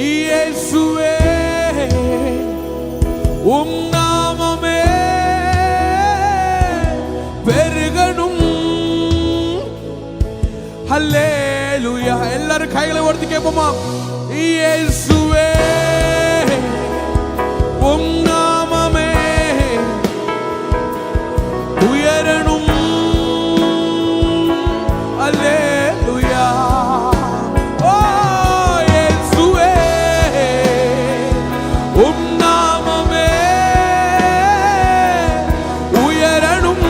இயேசுவே உம் நாமமே பெருகணும். ஹல்லேலூயா. எல்லாரும் கைகளை உயர்த்தி கேட்போமா? இயேசுவே உம் நாமமே உயரணும். ஹல்லேலூயா. ஓ இயேசுவே உம் நாமமே உயரணும்.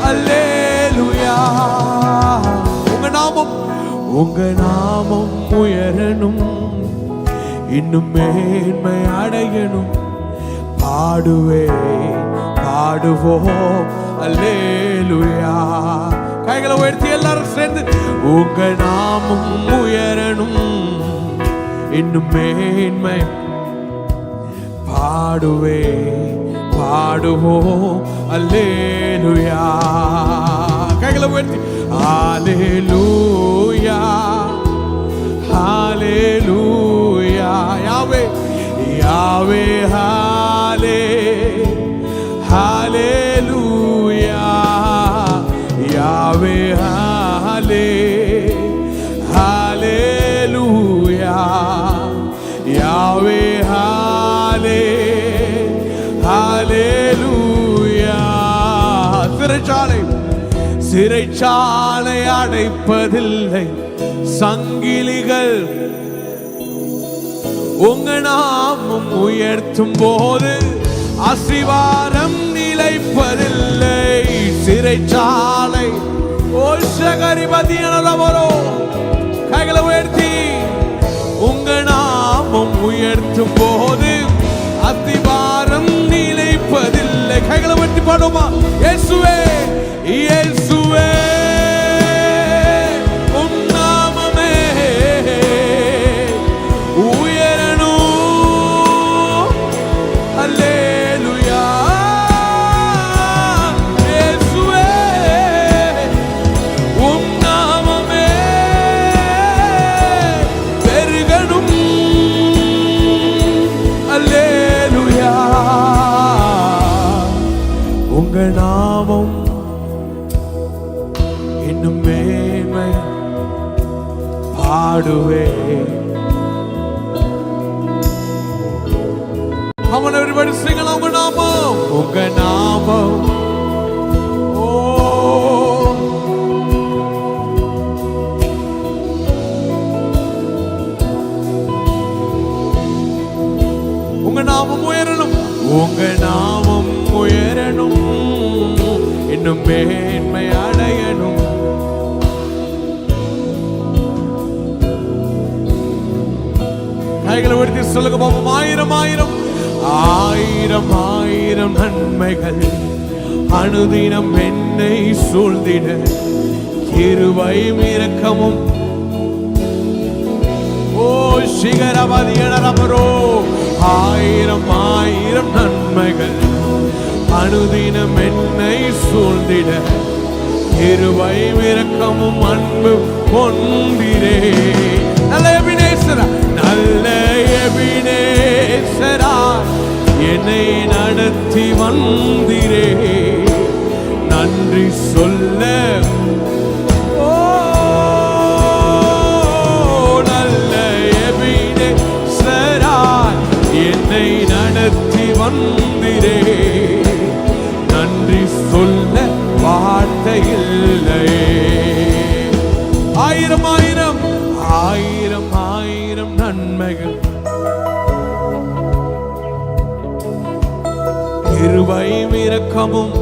ஹல்லேலூயா. உங்க நாமம் உயரணும், இன்னும் மேன்மை அடையணும். பாடுவோம் அல்லேலூயா. கைகளை உயர்த்தி எல்லாரும் சேர்ந்து உங்க நாமம் உயரணும், இன்னும் மேன்மை பாடுவோம் அல்லேலூயா. கைகளை உயர்த்தி ஹல்லேலூயா ஹல்லேலூயா. யாவே யாவே ஹல்லேலூயா யாவே ஹல்லேலூயா யாவே ஹல்லேலூயா. சிறைச்சாலை அடைப்பதில்லை சங்கிலிகள், உங்க நாமம் உயர்த்தும் போது அசிவாரம் நிலைப்பதில்லை. சிறைச்சாலை கைகளை உயர்த்தி உங்க நாமம் உயர்த்தும் போது அசிவாரம் நிலைப்பதில்லை. கைகளை உயர்த்தி பாடுமா? இயேசுவே இயேசுவே உம் நாமமே உயரணும். அல்லேலூயா. இயேசுவே உம் நாமமே பெருகணும். அல்லேலூயா. உங்க நாமம் இன்னும் மேன்மை பாடுவே. Come on everybody, sing along. உங்க நாமம் உங்க நாமம் உங்க நாமம் உயரணும். உங்க நாமம் உயரணும், இன்னும் மேன்மை அடையணும். கைகளை உயர்த்தி சொல்லுங்க பாப்போம். ஆயிரம் ஆயிரம் ஆயிரம் ஆயிரம் நன்மைகள் அனுதினம் என்னை சூழ்ந்திட, கிருபையும் இரக்கமும் ஓ சிகரவதியனரமரோ. ஆயிரம் ஆயிரம் நன்மைகள் அனுதினம் என்னை சூழ்ந்திட, கிருபையும் இரக்கமும் அன்பு கொண்டிரே. நல்ல எபினேசரா என்னை நடத்தி வந்திரே, நன்றி சொல்ல நல்ல எபினேசரா என்னை நடத்தி வந்திரே, நன்றி சொல்ல வார்த்தை இல்லையே. ஆயிரம் ஆயிரம் ஆயிரம் ஆயிரம் நன்மைகள் கிருபையும் இரக்கமும்.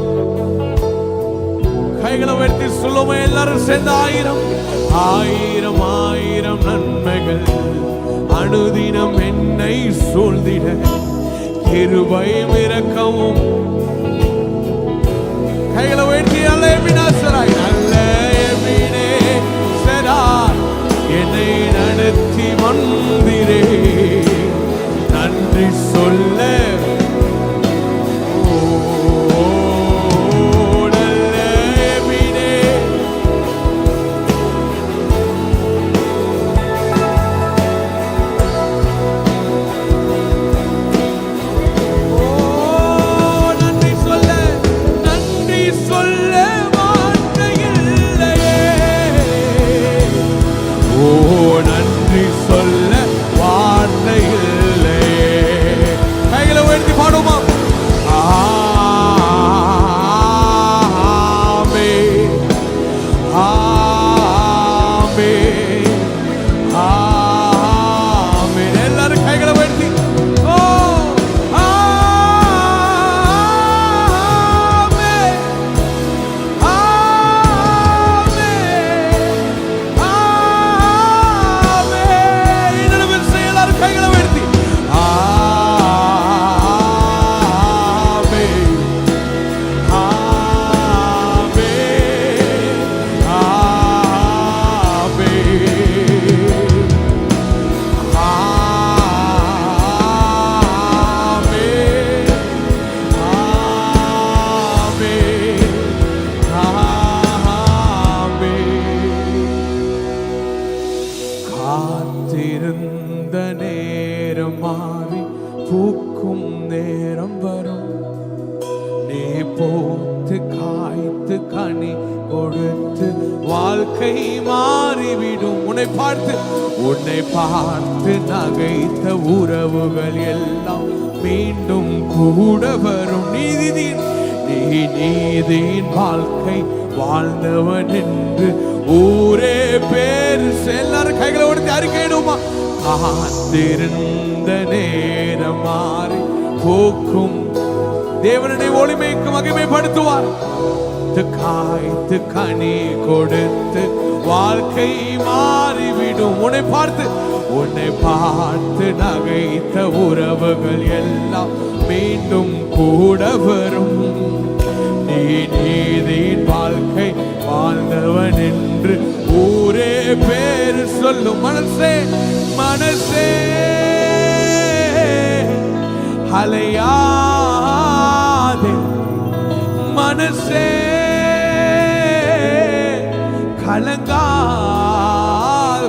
கைகளை உயர்த்தி சொல்லுவோம் எல்லாரும் சேர்ந்து. ஆயிரம் ஆயிரம் ஆயிரம் நன்மைகள் அனுதினம் என்னை சூழ்ந்திட, கிருபையும் இரக்கமும். கைகளை உயர்த்தி அல்ல எபினேசராய் நல்ல எபினேசராய் என்னை நடத்தி வந்திரே, நன்றி சொல்ல காத்திருந்த நேரம் மாறி பூக்கும் நேரம் வரும். நீ போத்து காய்த்து கனி கொடுத்து வாழ்க்கை மாறிவிடும். உன்னை பார்த்து நகைத்த உறவுகள் எல்லாம் மீண்டும் கூட வரும். நீதியின் வாழ்க்கை வாழ்ந்தவன் என்று ஊரே பேர். எல்லாரும் கைகளை உடைத்து அறிக்கையிடுமா? காத்திருந்த நேரம் மாறி போக்கும். தேவனுடைய ஒளிமைக்கு மகிமைப்படுத்துவார். காய்த்து கனி கொடுத்து வாழ்க்கை மாறிவிடும். உன்னை பார்த்து நகைத்த உறவுகள் எல்லாம் மீண்டும் கூட வரும். நீதியின் வாழ்க்கை வாழ்ந்தவன் என்று ஊரே பேர் சொல்லும். மனசே அலையாதே, மனசே கலங்கா.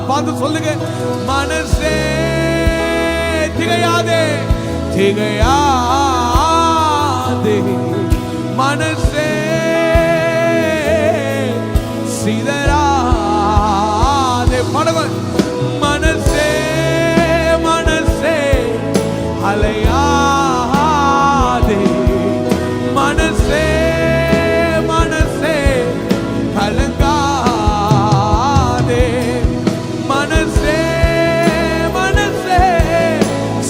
பார்த்து சொல்லுங்க, மனசே திகையாதே, மனசே சிதறாதே. படவன் மனசே அலையாதே, மனசே கலங்காதே, மனசே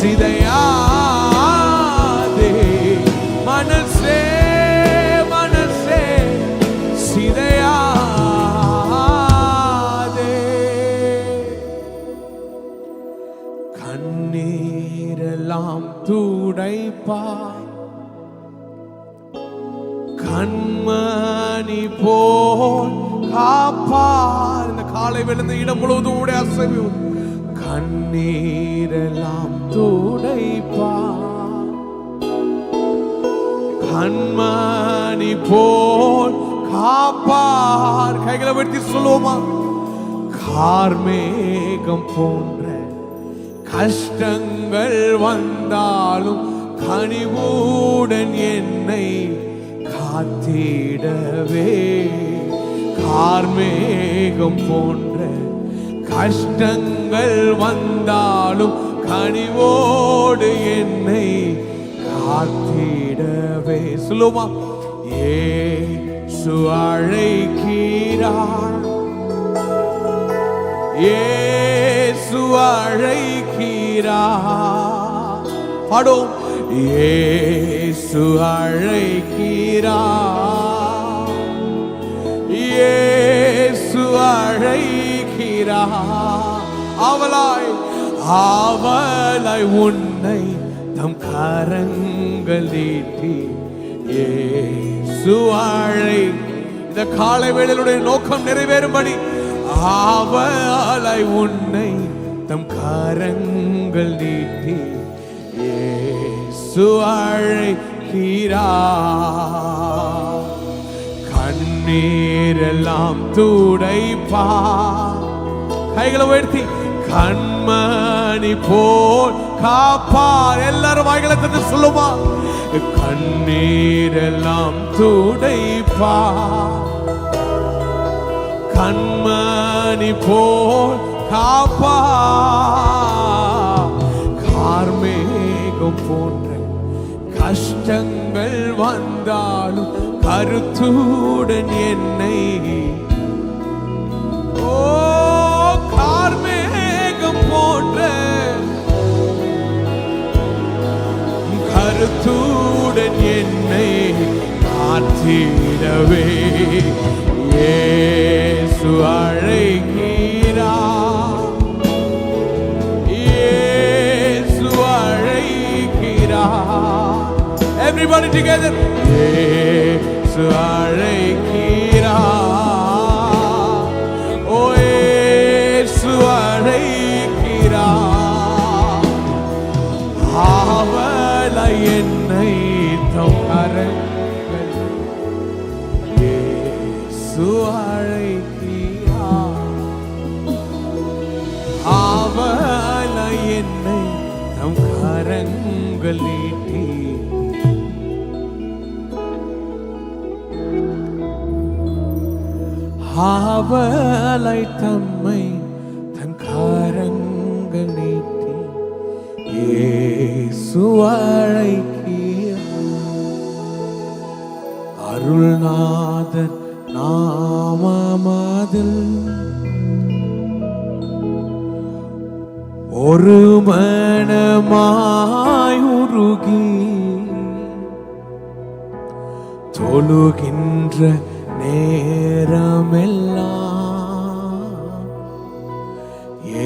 சிதையாதே, மனசே சிதையாதே. கண்ணீரெல்லாம் துடைப்பார், கண்மணி போல் காப்பார். இந்த காலை விழுந்த இடம் முழுவதும் உடைய அசைவு. கண்ணீரெல்லாம் துடைப்பார், கண்மணி போல் காப்பார். கைகளை வெட்டி சொல்லுவோமா? கார்மேகம் போன்ற கஷ்டங்கள் வந்தாலும் கனிவுடன் என்னை காத்திடவே. கார்மேகம் போன்ற கஷ்டங்கள் வந்தாலும் கனிவோடு என்னை காத்திடவே. சொல்லுமா? இயேசு அழைக்கிறார், இயேசு அழைக்கிறார். பாடும். இயேசு அழைக்கிறார், இயேசு அழைக்கிறார். ஆவலாய் உன்னை தம் கரங்கள் நீட்டி இயேசு அழை. இந்த காலை வேளையிலுடைய நோக்கம் நிறைவேறும்படி ஆவலாய் உன்னை தம் கரங்கள் நீட்டி இயேசு அழைக்கிறார். கண்ணீரெல்லாம் துடைப்பார். கைகளை உயர்த்தி கண்மணி போல் காப்பார். எல்லாரும் வாய்களை தந்து சொல்லுமா? கண்ணீரெல்லாம் துடைப்பார், கண்மணி போல் காப்பார். கார்மேகம் போன்ற கஷ்டங்கள் வந்தாலும் கருத்துடன் என்னை. ஓ கார்மேகம் போன்ற கருத்துடன் என்னை காத்திடவே இயேசு அழைக்கிறார், இயேசு அழைக்கிறார். Everybody together. இயேசு அழைக்கிறார், ஓ இயேசு அழைக்கிறார். ஆவலை என்னை தம் கரங்கள் இயேசு அழைக்கிறார். கரங்கள் நீட்டி ஆவலை தம்மை தன் கரங்கள் நீட்டி இயேசு அழைக்கிறார். அருள்நாதர் நாமமதில் ஒரு மனமாய் உருகி தொழுகின்ற நேரமெல்லாம்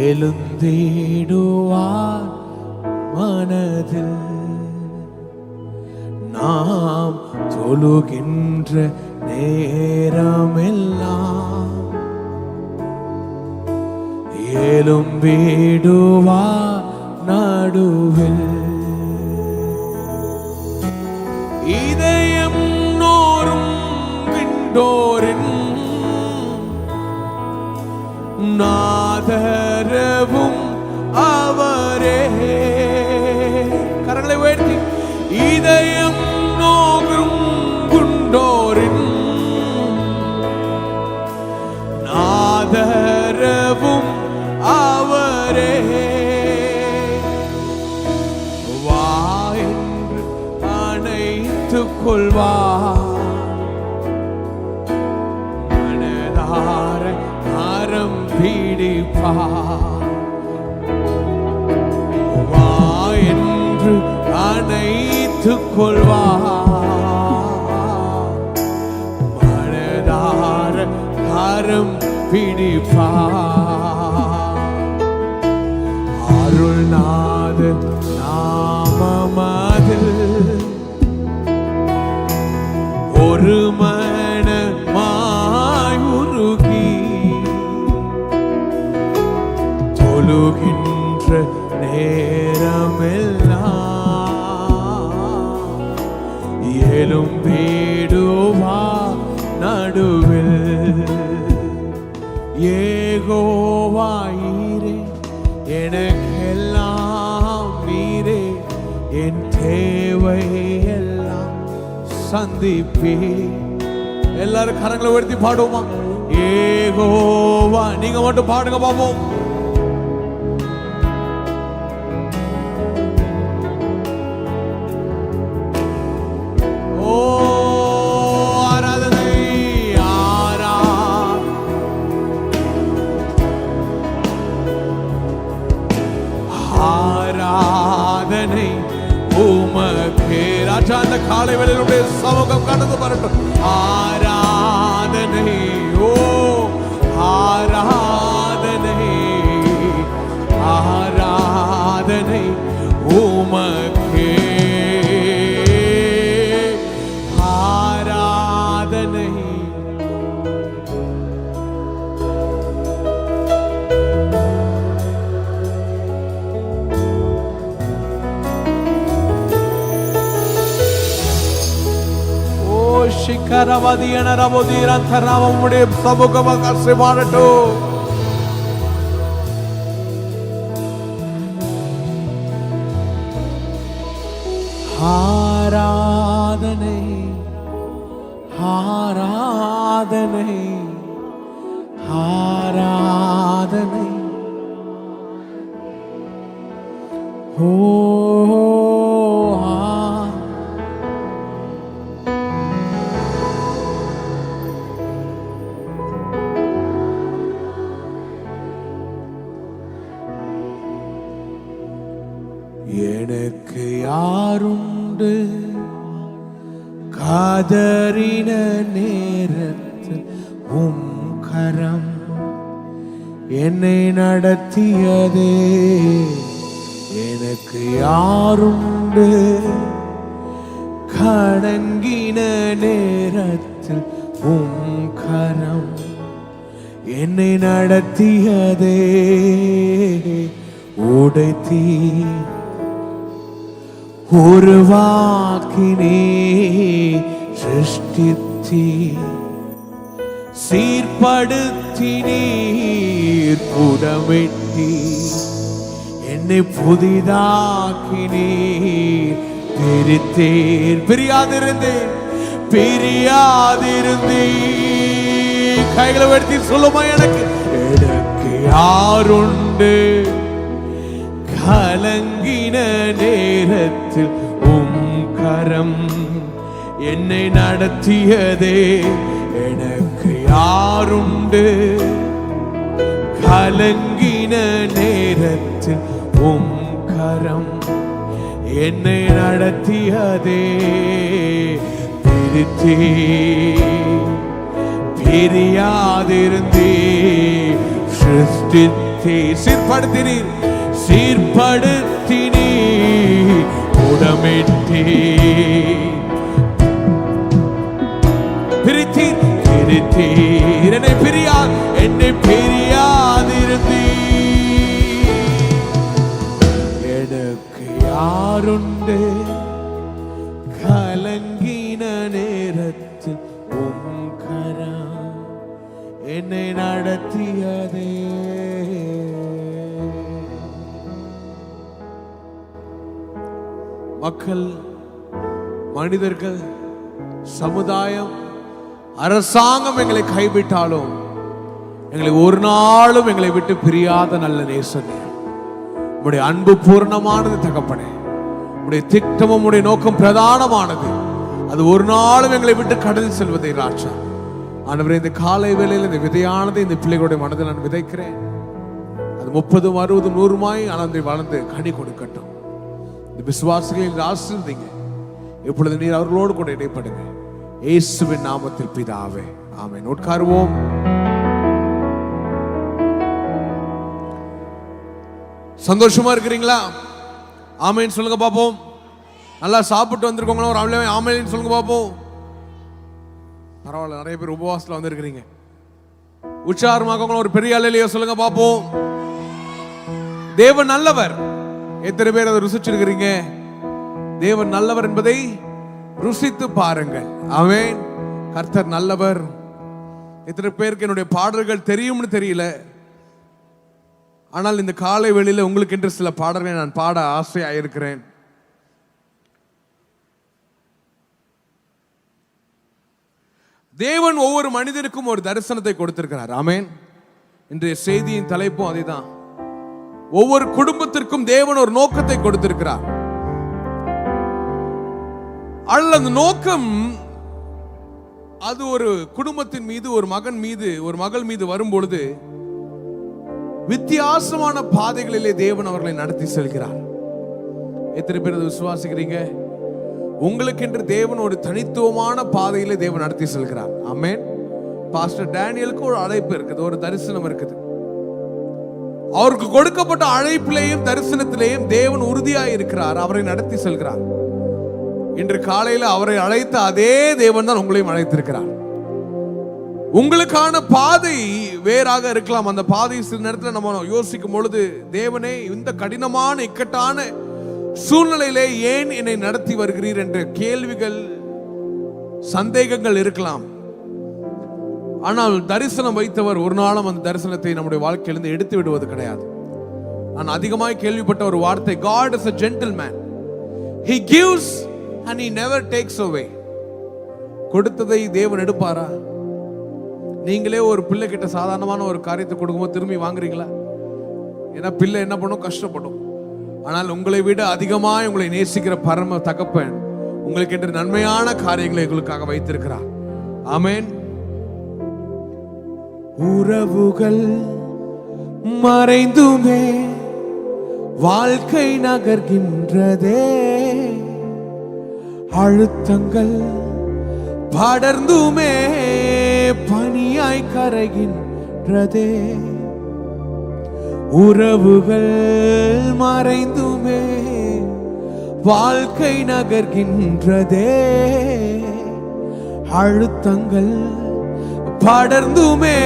எழுந்திடுவார் மனதில். நாம் தொழுகின்ற நேரமெல்லாம் எழும்பிடுவார் நடுவில். இதயம் நோரும் விண்டோரின் நாதரவும் அவரே. கரங்களை உயர்த்தி இதயம் நோகும் குண்டோரின் நாதரவும் அவரே. வா என்று அணைத்துக் கொள்வார், மனதார கரம் பிடிப்பார். வா என்று அணைத்துக் கொள்வார், மனதார கரம் பிடிப்பார். அருள்நாதர் நாமமதில் ஒரு மனமாய் உருகி தொழுகின்ற நேரமெல்லாம் எழும்பிடுவார் நடுவில். யெகோவாயீரே எனக்கெல்லாம் நீரே, என் தேவை எல்லாம் சந்திப்பே. எல்லாரும் கரங்களை உயர்த்தி பாடுவோமா? யெகோவா. நீங்க மட்டும் பாடுங்க பாப்போம். ஆராதனை உமக்கே. ராஜா, அந்த காலை வேளையிலுடைய சமூகம் கடந்து வரட்டும். ஆராதனை, ஓ ஆராதனை, ஆராதனை உமக்கே. ஆராதனை உம்முடைய சமூகமாக ஆசீர்வாதட்டும். ஆராதனை, ஆராதனை, ஆராதனை. ஓ எனக்கு யாருண்டு காதறின நேரத்தில் உம் கரம் என்னை நடத்தியதே. எனக்கு யாருண்டு கடங்கின நேரத்தில் உம் கரம் என்னை நடத்தியதே. உடைத்தீ உருவாக்கினே சிருஷ்டித்தீ சீர்படுத்தினீர் புடமிட்டி என்னை புதிதாக்கினீர், பிரித்தீர். பிரியாதிருந்தேன், பிரியாதிருந்தீர். கைகளை வெட்டி சொல்லுமா, எனக்கு யாருண்டு கலங்கின நேரத்தில் உம் கரம் என்னை நடத்தியதே. எனக்கு யாருண்டு கலங்கின நேரத்தில் உம் கரம் என்னை நடத்தியதே. பிரித்தே பிரியாதிருந்தே, சிருஷ்டித்தே சீர்படுத்தினீர், சீர்படுத்தினீர், உடமிட்டே பிரித்தீர். பிரித்தீர் என்னை பிரியாதிருந்தீர். எனக்கு யாருண்டு கலங்கின நேரத்தில் உம் கரம் என்னை நடத்தியதே. மக்கள், மனிதர்கள், சமுதாயம், அரசாங்கம் எங்களை கைவிட்டாலும் எங்களை ஒரு நாளும் எங்களை விட்டு பிரியாத நல்ல நேசனே, உம்முடைய அன்பு பூர்ணமானது தகப்பனே. உம்முடைய திட்டமும் உம்முடைய நோக்கம் பிரதானமானது. அது ஒரு நாளும் எங்களை விட்டு கடந்து செல்வதை ராஜா. ஆண்டவரே, இந்த காலை வேளையில் இந்த விதையானது இந்த பிள்ளைகளுடைய மனதில் நான் விதைக்கிறேன். அது 30, 60, 100 ஆனந்தை வளர்ந்து கனி கொடுக்கட்டும். இந்த விசுவாசிகளின் ஆசீர்வதிங்க. இப்பொழுது நீர் அவர்களோடு கூட இடைப்படுங்க. இயேசுவின் நாமத்தில் பிதாவே, ஆமென். உட்காருவோம். சந்தோஷமா இருக்கிறீங்களா? ஆமென் சொல்லுங்க பாப்போம். நல்லா சாப்பிட்டு வந்திருக்கோங்களா? ஒரு ஆமென் சொல்லுங்க பாப்போம். பரவாயில்ல, நிறைய பேர் உபவாசத்துல வந்திருக்கிறீங்க. உற்சாகமாக ஒரு பெரிய அல்லேலூயா சொல்லுங்க பாப்போம். தேவன் நல்லவர். எத்தனை பேர் அதை ருசிச்சிருக்கிறீங்க? தேவன் நல்லவர் என்பதை ருசித்து பாருங்கள். ஆமென். கர்த்தர் நல்லவர். எத்தனை பேருக்கு என்னுடைய பாடல்கள் தெரியும்னு தெரியல. ஆனால் இந்த காலை வேளையில உங்களுக்கு என்று சில பாடல்களை நான் பாட ஆசையாயிருக்கிறேன். தேவன் ஒவ்வொரு மனிதனுக்கும் ஒரு தரிசனத்தை கொடுத்திருக்கிறார். ஆமென். இன்றைய செய்தியின் தலைப்பும் அதேதான். ஒவ்வொரு குடும்பத்திற்கும் தேவன் ஒரு நோக்கத்தை கொடுத்திருக்கிறார். அந்த நோக்கம் அது ஒரு குடும்பத்தின் மீது, ஒரு மகன் மீது, ஒரு மகள் மீது வரும்பொழுது வித்தியாசமான பாதைகளிலே தேவன் அவர்களை நடத்தி செல்கிறார். எத்தனை பேர் அதை விசுவாசிக்கிறீங்க? உங்களுக்கு என்று தேவன் ஒரு தனித்துவமான பாதையிலே தேவன் நடத்தி செல்கிறார். ஆமென். பாஸ்டர் டேனியலுக்கு ஒரு அழைப்பு இருக்குது, ஒரு தரிசனம் இருக்குது. அவருக்கு கொடுக்கப்பட்ட அழைப்பிலேயும் தரிசனத்திலேயும் தேவன் உறுதியாய் இருக்கிறார், அவரை நடத்தி செல்கிறார். இன்று காலையில் அவரை அழைத்த அதே தேவன் தான் உங்களையும் அழைத்திருக்கிறார். உங்களுக்கான பாதை வேறாக இருக்கலாம். அந்த பாதை சில நேரத்தில் நம்ம யோசிக்கும் பொழுது, தேவனே இந்த கடினமான இக்கட்டான சூழ்நிலையிலே ஏன் என்னை நடத்தி வருகிறீர் என்ற கேள்விகள், சந்தேகங்கள் இருக்கலாம். ஆனால் தரிசனம் வைத்தவர் ஒரு நாளும் அந்த தரிசனத்தை நம்முடைய வாழ்க்கையிலிருந்து எடுத்து விடுவது கிடையாது. நான் அதிகமாய் கேள்விப்பட்ட ஒரு வார்த்தை, God is a gentleman. He gives and he never takes away. கொடுத்ததை தேவன் எடுப்பாரா? நீங்களே ஒரு பிள்ளை கிட்ட சாதாரணமான ஒரு காரியத்தை கொடுக்கும்போது திரும்பி வாங்குறீங்களா? ஏன்னா பிள்ளை என்ன பண்ணும்? கஷ்டப்படும். ஆனால் உங்களை விட அதிகமாய் உங்களை நேசிக்கிற பரம தகப்பன் உங்களுக்கு என்று நன்மையான காரியங்களை உங்களுக்காக வைத்திருக்கிறார். ஆமென். உறவுகள் மறைந்துமே வாழ்க்கை நகர்கின்றதே, அழுத்தங்கள் படர்ந்துமே பனியாய் கரைகின்றதே, உறவுகள் மறைந்துமே வாழ்க்கை நகர்கின்றதே, அழுத்தங்கள் படர்ந்துமே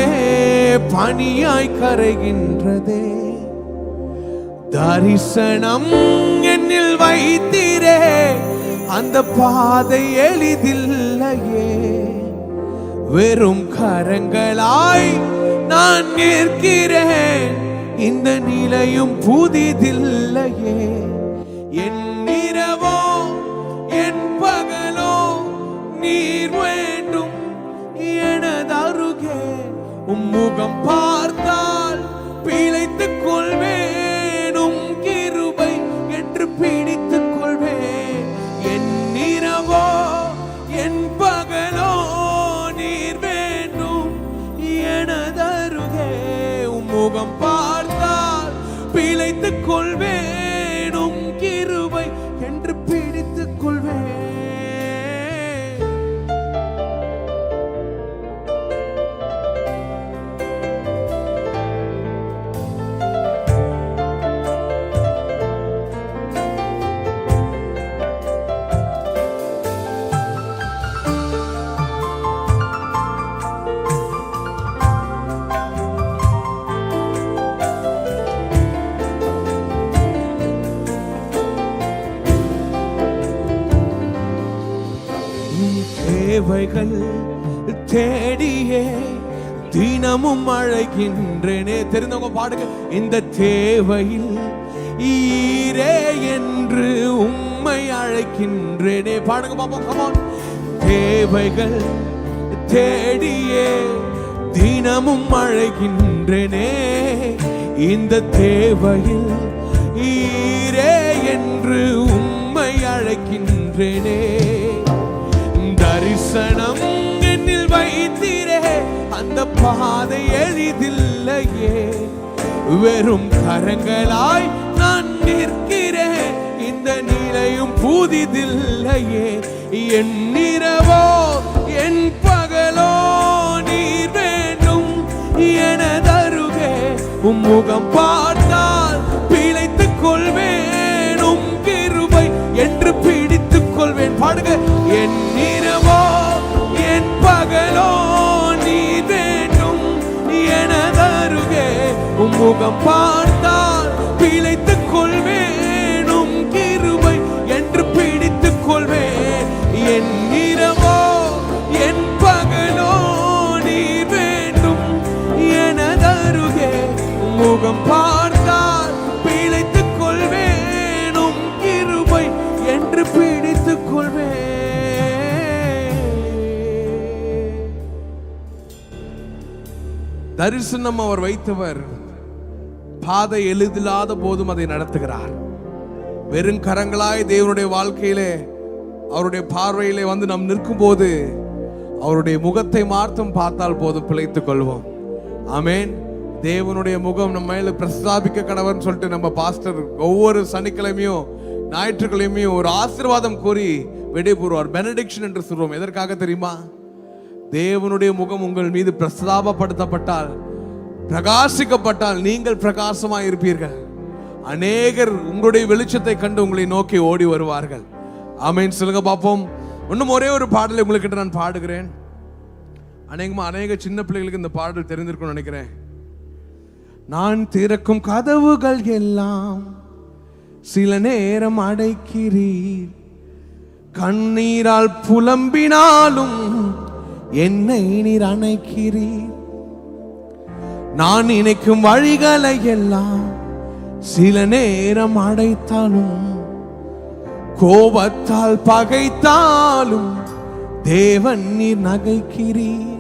பனியாய் கரைகின்றதே, தரிசனம் என்னில் வைத்தீரே அந்த பாதை எளிதில்லையே, வெறும் கரங்களாய் நான் நிற்கிறேன் இந்த நிலையும் புதிதில்லையே. என் இரவோ என் பகலோ நீர் வேண்டும் எனது அருகே. உம்முகம் பார்த்தால் பிழைத்துக் கொள்வேன், உம் கிருபை என்று பிடித்துக் கொள்வேன். என் இரவோ என் பகலோ நீர் வேண்டும் எனது அருகே. உம்முகம் பார்த்தால் பிழைத்துக் கொள்வேன், உம் கிருபை என்று பிடித்துக் கொள்வேன். தேவைகள் தேடியே தினமும் அழைக்கின்றேனே. தெரிந்தவங்க பாடுங்க. இந்த தேவையில் ஈரே என்று உம்மை அழைக்கின்றேனே. பாடுங்க பாப்போம். கமான். தேவைகள் தேடியே தினமும் அழைக்கின்றேனே. இந்த தேவையில் ஈரே என்று உம்மை அழைக்கின்றேனே. தரிசனம் என்னில் வைத்தீரே, அந்த பாதை எளிதில்லையே. வெறும் கரங்களாய் நான் நிற்கிறேன், இந்த நிலையும் புதிதில்லையே. என் இரவோ என் பகலோ நீர் வேண்டும் எனது அருகே. உம்முகம் பார்த்தால் பிழைத்துக் கொள்வேன், உம் கிருபை என்று பிடித்துக் கொள்வேன். பாடுங்க. என் இரவோ என் பகலோ நீர் வேண்டும் எனது அருகே. உம்முகம் பார்த்தால் பிழைத்துக் கொள்வேன், உம் கிருபை என்று பிடித்துக் கொள்வேன். என் இரவோ என் பகலோ நீர் வேண்டும் எனது அருகே. உம்முகம் பார்த்தால் பிழைத்துக் கொள்வேன், உம் கிருபை என்று பிடித்துக் கொள்வேன். தரிசனம் அவர் வைத்தவர் பாதை எளிதில்லாத போதும் அதை நடத்துகிறார். வெறும் கரங்களாய் தேவனுடைய வாழ்க்கையிலே அவருடைய பார்வையிலே வந்து நாம் நிற்கும் போது அவருடைய முகத்தை மார்த்தம் பார்த்தால் போதும் பிழைத்துக் கொள்வோம். ஆமேன். தேவனுடைய முகம் நம்ம மேல பிரஸ்தாபிக்க கடவர்னு சொல்லிட்டு நம்ம பாஸ்டர் ஒவ்வொரு சனிக்கிழமையும் ஞாயிற்றுக்கிழமையும் ஒரு ஆசீர்வாதம் கூறி விடைபெறுவார். பெனடிக்ஷன் என்று சொல்றோம். எதற்காக தெரியுமா? தேவனுடைய முகம் உங்கள் மீது பிரஸ்தாபப்படுத்தப்பட்டால், பிரகாசிக்கப்பட்டால் நீங்கள் பிரகாசமாய் இருப்பீர்கள். அநேகர் உங்களுடைய வெளிச்சத்தை கண்டு உங்களை நோக்கி ஓடி வருவார்கள். ஆமென். சொல்லுங்க பாப்போம். இன்னும் ஒரே ஒரு பாடலை உங்களுக்கு நான் பாடுகிறேன். அநேக சின்ன பிள்ளைகளுக்கு இந்த பாடல் தெரிந்திருக்கும்னு நினைக்கிறேன். நான் திறக்கும் கதவுகள் எல்லாம் சில நேரம் அடைக்கிறீர், கண்ணீரால் புலம்பினாலும் என்னை நீர் அணைக்கிறீர். நான் நினைக்கும் வழிகளை எல்லாம் சில நேரம் அடைத்தாலும், கோபத்தால் பகைத்தாலும் தேவன் நீர் நகைக்கிறீர்.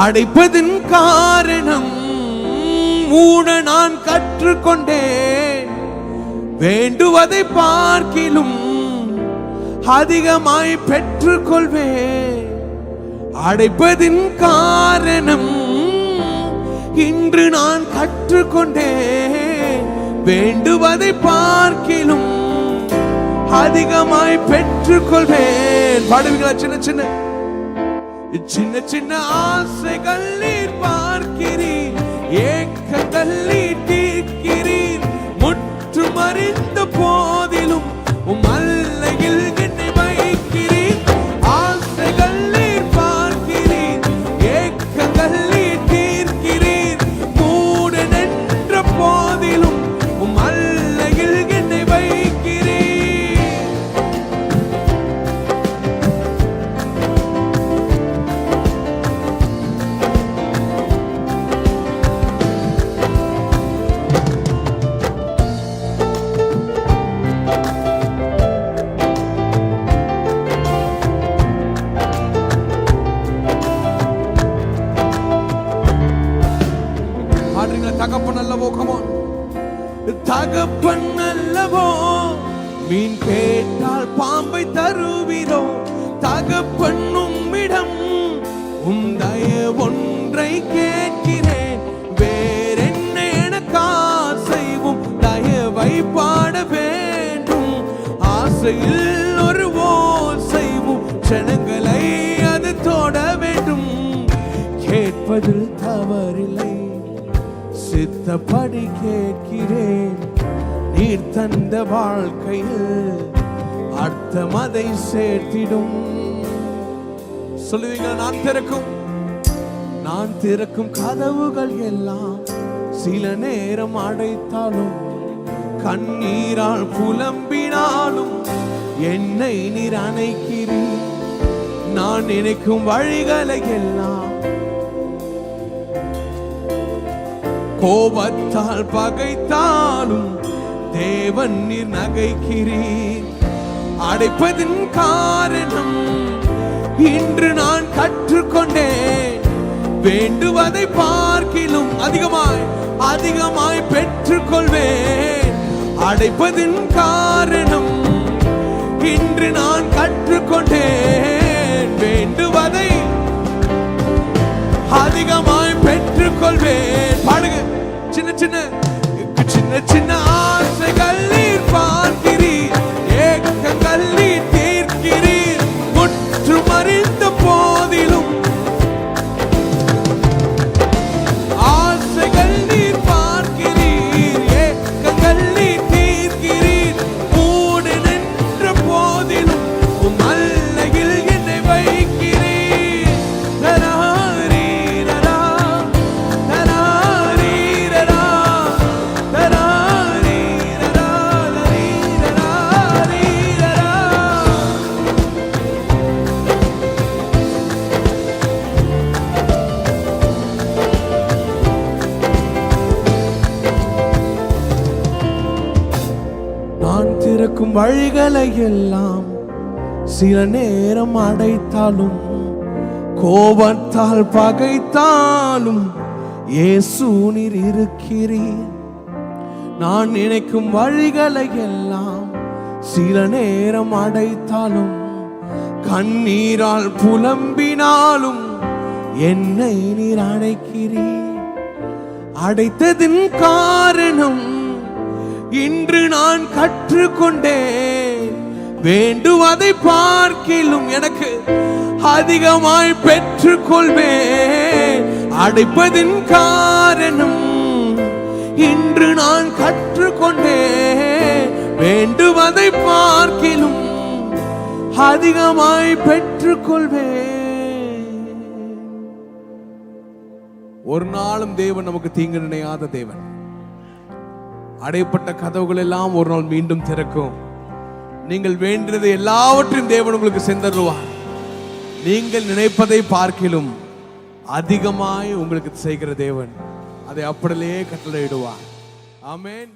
அடைப்பதின் காரணம் மூட நான் கற்றுக்கொண்டேன், வேண்டுவதை பார்க்கிலும் அதிகமாய் பெற்றுக்கொள்வேன். அடைப்பதின் காரணம் இன்று நான் கற்றுக்கொண்டேன், வேண்டுவதை பார்க்கிலும் அதிகமாய் பெற்றுக்கொள்வேன். பாடுவீங்களா? சின்ன சின்ன சின்ன சின்ன ஆசைகள் நீர் பார்க்கிறீர், ஏக்கங்கள் நீர் தீர்க்கிறீர். முற்றும் அறிந்த போதிலும் உம் அல்லையில் என்னை வைக்கிறீர். ஆசைகள் நீர் பார்க்கிறீர், ஏக்கங்கள் நீர் தீர்க்கிறீர். மூட நின்ற போதிலும் உம் அல்லையில் என்னை வைக்கிறீர். தகப்பன் அல்லவோ, மீன் கேட்டால் பாம்பை தருவீரோ. தகப்பன் உம்மிடம் ஒன்றை கேட்கிறேன், வேறென்ன எனக்கு ஆசைவும் தயவை பாட வேண்டும். ஆசையில் ஒரு ஓசைவும் ஜனங்களை அது தொட வேண்டும். கேட்பதில் தவறில்லை, சித்தப்படி கேட்கிறேன். நீர் தந்த வாழ்க்கையில் அர்த்தம் அதை சேர்த்திடும். சொல்லுவீங்க, நான் திறக்கும் கதவுகள் எல்லாம் சில நேரம் அடைத்தாலும், கண்ணீரால் புலம்பினாலும் என்னை நீர் அணைக்கிறீர். நான் நினைக்கும் வழிகளை எல்லாம் கோபத்தால் பகைத்தாலும் தேவன் நீர் நகைக்கிறீர். அடைப்பதின் காரணம் இன்று நான் கற்றுக்கொண்டேன், வேண்டுவதை பார்க்கிலும் அதிகமாய் பெற்றுக்கொள்வேன். அடைப்பதின் காரணம் இன்று நான் கற்றுக்கொண்டேன், வேண்டுவதை அதிகமாய் பெற்றுக்கொள்வேன். பாடுங்க. சின்ன சின்ன ஆசைகள் நீர் பார்க்கிறீர், ஏக்கங்கள் நீர் தீர்க்கிறீர். முற்றும் அறிந்த போதிலும் ஆசைகள் நீர் பார்க்கிறீர், ஏக்கங்கள் நீர் தீர்க்கிறீர். மூடு நின்ற போதிலும் உம் அல்லையில் என்னை வைக்கிறீர். நான் திறக்கும் வழிகளை எல்லாம் சில நேரம் அடைத்தாலும், கோபத்தால் பகைத்தாலும் இயேசு நீர் இருக்கிறீர். நான் நினைக்கும் வழிகளை எல்லாம் சில நேரம் அடைத்தாலும், கண்ணீரால் புலம்பினாலும் என்னை நீர் அணைக்கிறீர். அடைத்ததின் காரணம் இன்று நான் கற்றுக்கொண்டேன், வேண்டுவதை பார்க்கிலும் எனக்கு அதிகமாய் பெற்றுக்கொள்வேன். அடைப்பதின் காரணம் இன்று நான் கற்றுக்கொண்டேன், வேண்டுவதை பார்க்கிலும் அதிகமாய் பெற்றுக்கொள்வேன். ஒரு நாளும் தேவன் நமக்கு தீங்கு நினையாத தேவன். அடைப்பட்ட கதவுகள் எல்லாம் ஒரு நாள் மீண்டும் திறக்கும். நீங்கள் வேண்டியது எல்லாவற்றையும் தேவன் உங்களுக்கு சென்றருவார். நீங்கள் நினைப்பதை பார்க்கிலும் அதிகமாய் உங்களுக்கு செய்கிற தேவன் அதை அப்படியே கட்டளையிடுவார். ஆமென்.